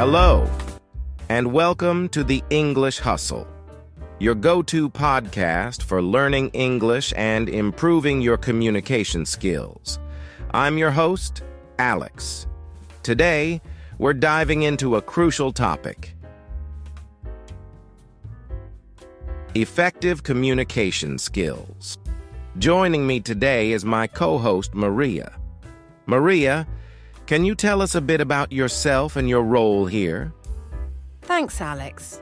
Hello, and welcome to the English Hustle, your go-to podcast for learning English and improving your communication skills. I'm your host, Alex. Today, we're diving into a crucial topic: effective communication skills. Joining me today is my co-host, Maria. Maria, can you tell us a bit about yourself and your role here? Thanks, Alex.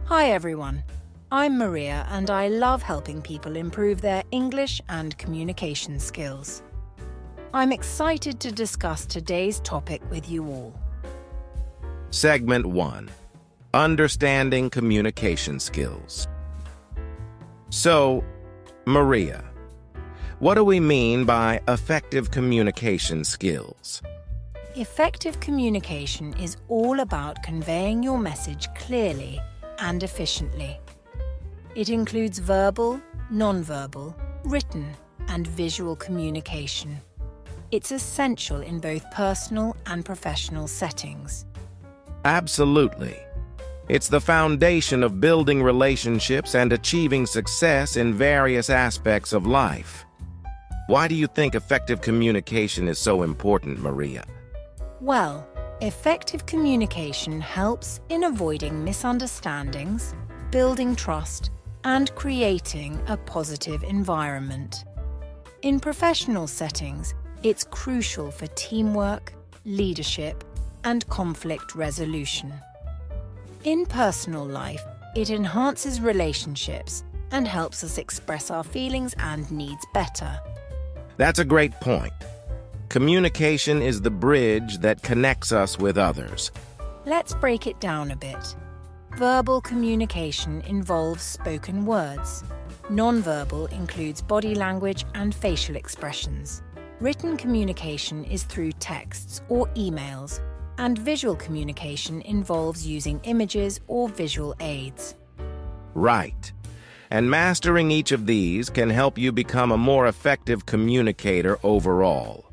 Hi, everyone. I'm Maria, and I love helping people improve their English and communication skills. I'm excited to discuss today's topic with you all. Segment 1. Understanding communication skills. So, Maria, what do we mean by effective communication skills? Effective communication is all about conveying your message clearly and efficiently. It includes verbal, nonverbal, written, and visual communication. It's essential in both personal and professional settings. Absolutely. It's the foundation of building relationships and achieving success in various aspects of life. Why do you think effective communication is so important, Maria? Well, effective communication helps in avoiding misunderstandings, building trust, and creating a positive environment. In professional settings, it's crucial for teamwork, leadership, and conflict resolution. In personal life, it enhances relationships and helps us express our feelings and needs better. That's a great point. Communication is the bridge that connects us with others. Let's break it down a bit. Verbal communication involves spoken words. Nonverbal includes body language and facial expressions. Written communication is through texts or emails, and visual communication involves using images or visual aids. Right. And mastering each of these can help you become a more effective communicator overall.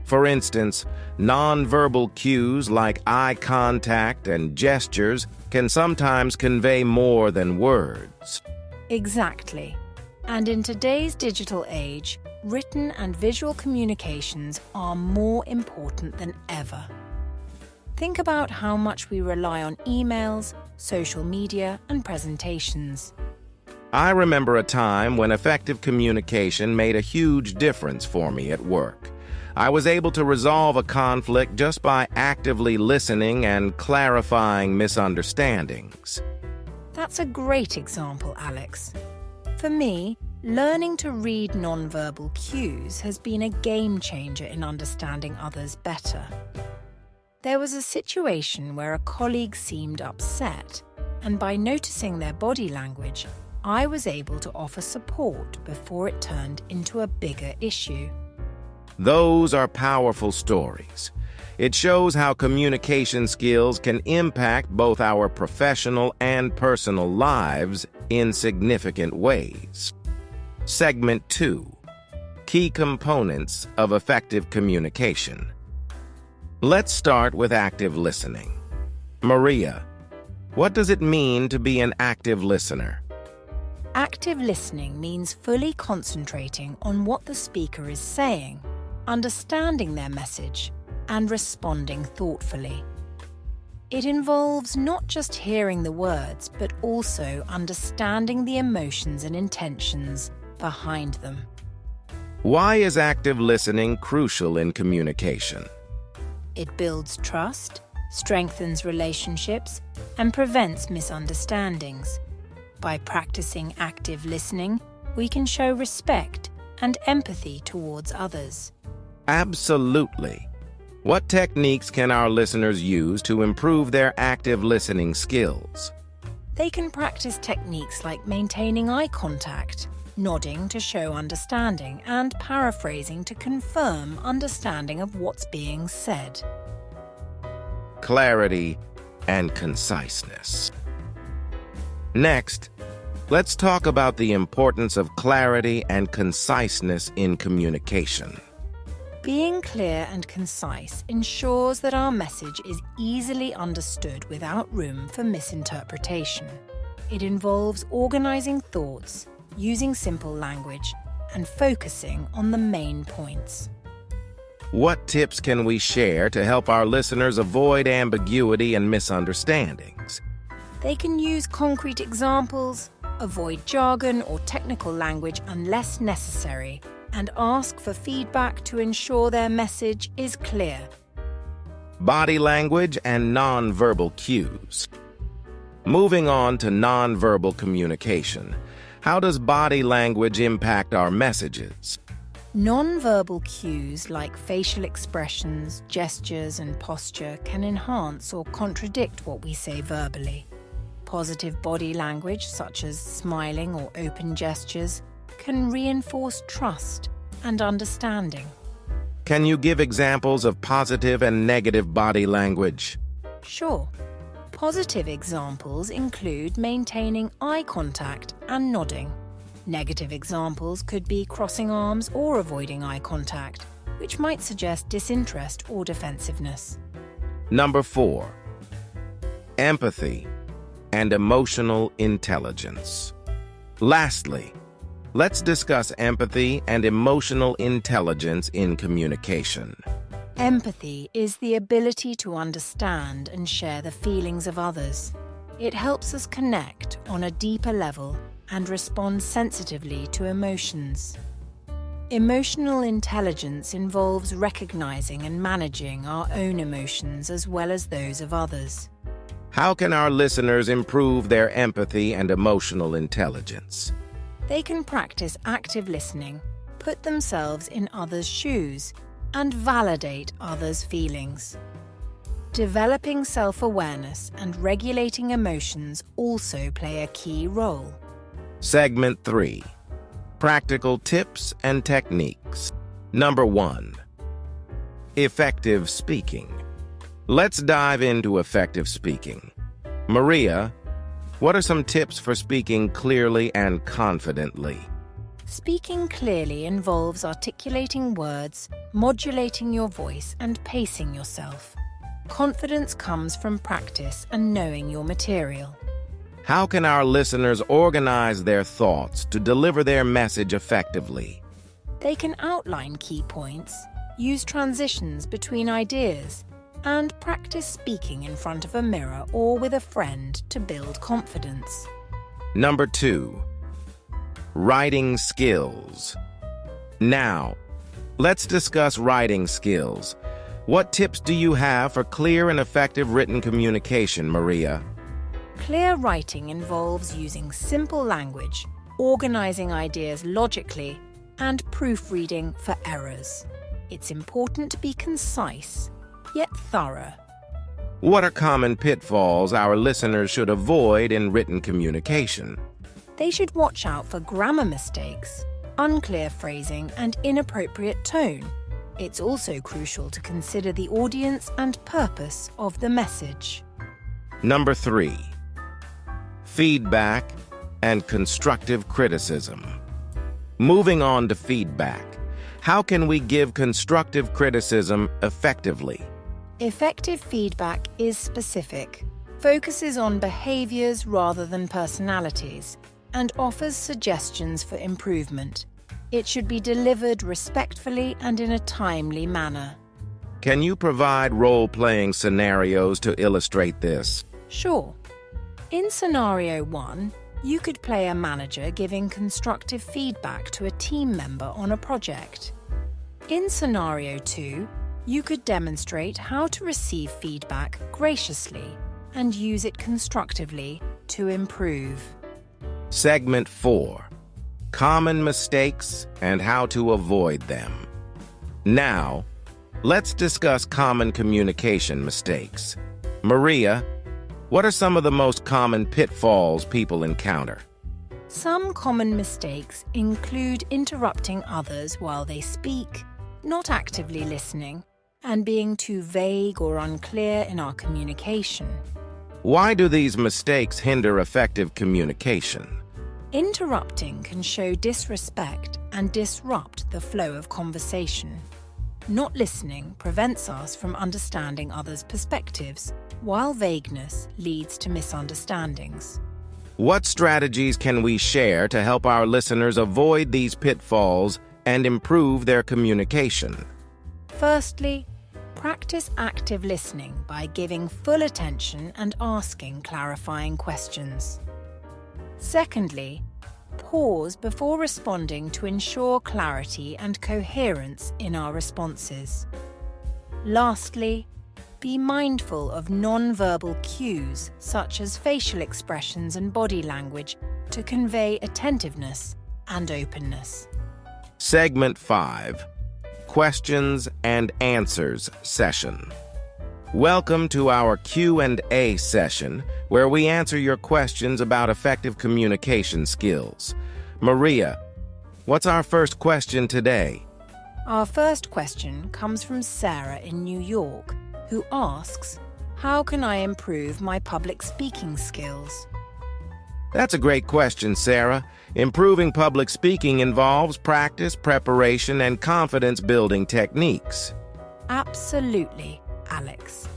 For instance, nonverbal cues like eye contact and gestures can sometimes convey more than words. Exactly. And in today's digital age, written and visual communications are more important than ever. Think about how much we rely on emails, social media, and presentations. I remember a time when effective communication made a huge difference for me at work. I was able to resolve a conflict just by actively listening and clarifying misunderstandings. That's a great example, Alex. For me, learning to read nonverbal cues has been a game changer in understanding others better. There was a situation where a colleague seemed upset, and by noticing their body language, I was able to offer support before it turned into a bigger issue. Those are powerful stories. It shows how communication skills can impact both our professional and personal lives in significant ways. Segment 2. Key components of effective communication. Let's start with active listening. Maria, what does it mean to be an active listener? Active listening means fully concentrating on what the speaker is saying, understanding their message, and responding thoughtfully. It involves not just hearing the words, but also understanding the emotions and intentions behind them. Why is active listening crucial in communication? It builds trust, strengthens relationships, and prevents misunderstandings. By practicing active listening, we can show respect and empathy towards others. Absolutely. What techniques can our listeners use to improve their active listening skills? They can practice techniques like maintaining eye contact, nodding to show understanding, and paraphrasing to confirm understanding of what's being said. Clarity and conciseness. Next, let's talk about the importance of clarity and conciseness in communication. Being clear and concise ensures that our message is easily understood without room for misinterpretation. It involves organizing thoughts, using simple language, and focusing on the main points. What tips can we share to help our listeners avoid ambiguity and misunderstandings? They can use concrete examples, avoid jargon or technical language unless necessary, and ask for feedback to ensure their message is clear. Body language and nonverbal cues. Moving on to nonverbal communication. How does body language impact our messages? Nonverbal cues like facial expressions, gestures, and posture can enhance or contradict what we say verbally. Positive body language, such as smiling or open gestures, can reinforce trust and understanding. Can you give examples of positive and negative body language? Sure. Positive examples include maintaining eye contact and nodding. Negative examples could be crossing arms or avoiding eye contact, which might suggest disinterest or defensiveness. Number 4. Empathy and emotional intelligence. Lastly, let's discuss empathy and emotional intelligence in communication. Empathy is the ability to understand and share the feelings of others. It helps us connect on a deeper level and respond sensitively to emotions. Emotional intelligence involves recognizing and managing our own emotions as well as those of others. How can our listeners improve their empathy and emotional intelligence? They can practice active listening, put themselves in others' shoes, and validate others' feelings. Developing self-awareness and regulating emotions also play a key role. Segment 3. Practical tips and techniques. Number 1. Effective speaking. Let's dive into effective speaking. Maria, what are some tips for speaking clearly and confidently? Speaking clearly involves articulating words, modulating your voice, and pacing yourself. Confidence comes from practice and knowing your material. How can our listeners organize their thoughts to deliver their message effectively? They can outline key points, use transitions between ideas, and practice speaking in front of a mirror or with a friend to build confidence. Number 2. Writing skills. Now, let's discuss writing skills. What tips do you have for clear and effective written communication, Maria? Clear writing involves using simple language, organizing ideas logically, and proofreading for errors. It's important to be concise, yet thorough. What are common pitfalls our listeners should avoid in written communication? They should watch out for grammar mistakes, unclear phrasing, and inappropriate tone. It's also crucial to consider the audience and purpose of the message. Number 3. Feedback and constructive criticism. Moving on to feedback. How can we give constructive criticism effectively? Effective feedback is specific, focuses on behaviors rather than personalities, and offers suggestions for improvement. It should be delivered respectfully and in a timely manner. Can you provide role-playing scenarios to illustrate this? Sure. In Scenario 1, you could play a manager giving constructive feedback to a team member on a project. In Scenario 2, you could demonstrate how to receive feedback graciously and use it constructively to improve. Segment 4. Common mistakes and how to avoid them. Now, let's discuss common communication mistakes. Maria, what are some of the most common pitfalls people encounter? Some common mistakes include interrupting others while they speak, not actively listening, and being too vague or unclear in our communication. Why do these mistakes hinder effective communication? Interrupting can show disrespect and disrupt the flow of conversation. Not listening prevents us from understanding others' perspectives, while vagueness leads to misunderstandings. What strategies can we share to help our listeners avoid these pitfalls and improve their communication? Firstly, practice active listening by giving full attention and asking clarifying questions. Secondly, pause before responding to ensure clarity and coherence in our responses. Lastly, be mindful of non-verbal cues such as facial expressions and body language to convey attentiveness and openness. Segment 5. Questions and Answers session. Welcome to our Q&A session, where we answer your questions about effective communication skills. Maria, what's our first question today? Our first question comes from Sarah in New York, who asks, "How can I improve my public speaking skills?" That's a great question, Sarah. Improving public speaking involves practice, preparation, and confidence-building techniques. Absolutely, Alex.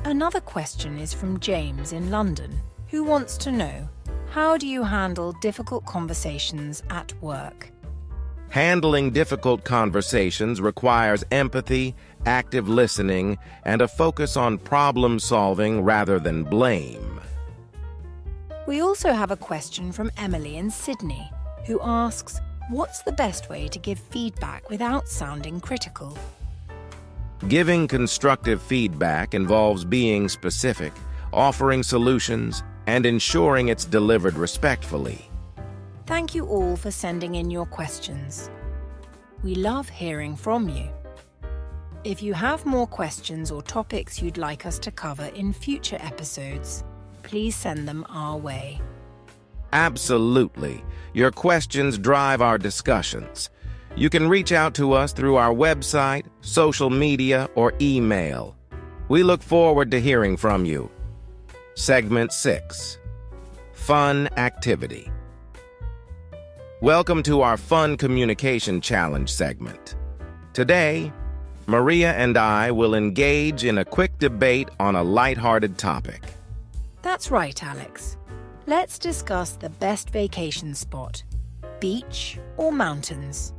Another question is from James in London, who wants to know, how do you handle difficult conversations at work? Handling difficult conversations requires empathy, active listening, and a focus on problem-solving rather than blame. We also have a question from Emily in Sydney, who asks, what's the best way to give feedback without sounding critical? Giving constructive feedback involves being specific, offering solutions, and ensuring it's delivered respectfully. Thank you all for sending in your questions. We love hearing from you. If you have more questions or topics you'd like us to cover in future episodes, please send them our way. Absolutely. Your questions drive our discussions. You can reach out to us through our website, social media, or email. We look forward to hearing from you. Segment 6. Fun Activity. Welcome to our Fun Communication Challenge segment. Today, Maria and I will engage in a quick debate on a lighthearted topic. That's right, Alex. Let's discuss the best vacation spot, beach or mountains.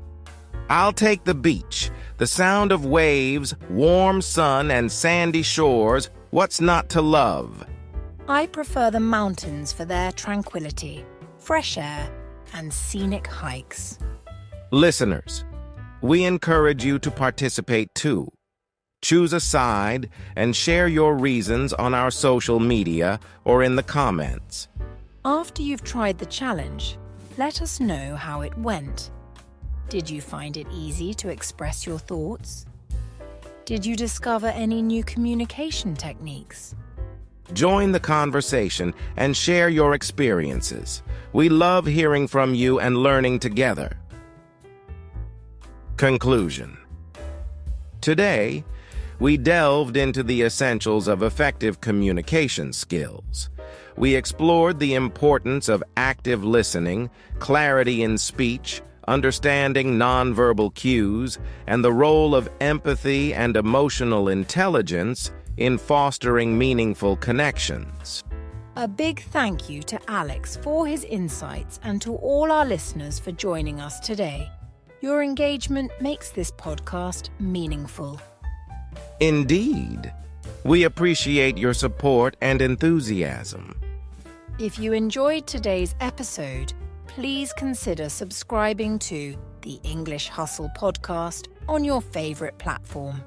I'll take the beach. The sound of waves, warm sun, and sandy shores, what's not to love? I prefer the mountains for their tranquility, fresh air, and scenic hikes. Listeners, we encourage you to participate too. Choose a side and share your reasons on our social media or in the comments. After you've tried the challenge, let us know how it went. Did you find it easy to express your thoughts? Did you discover any new communication techniques? Join the conversation and share your experiences. We love hearing from you and learning together. Conclusion. Today, we delved into the essentials of effective communication skills. We explored the importance of active listening, clarity in speech, understanding nonverbal cues, and the role of empathy and emotional intelligence in fostering meaningful connections. A big thank you to Alex for his insights and to all our listeners for joining us today. Your engagement makes this podcast meaningful. Indeed. We appreciate your support and enthusiasm. If you enjoyed today's episode, please consider subscribing to the English Hustle podcast on your favorite platform.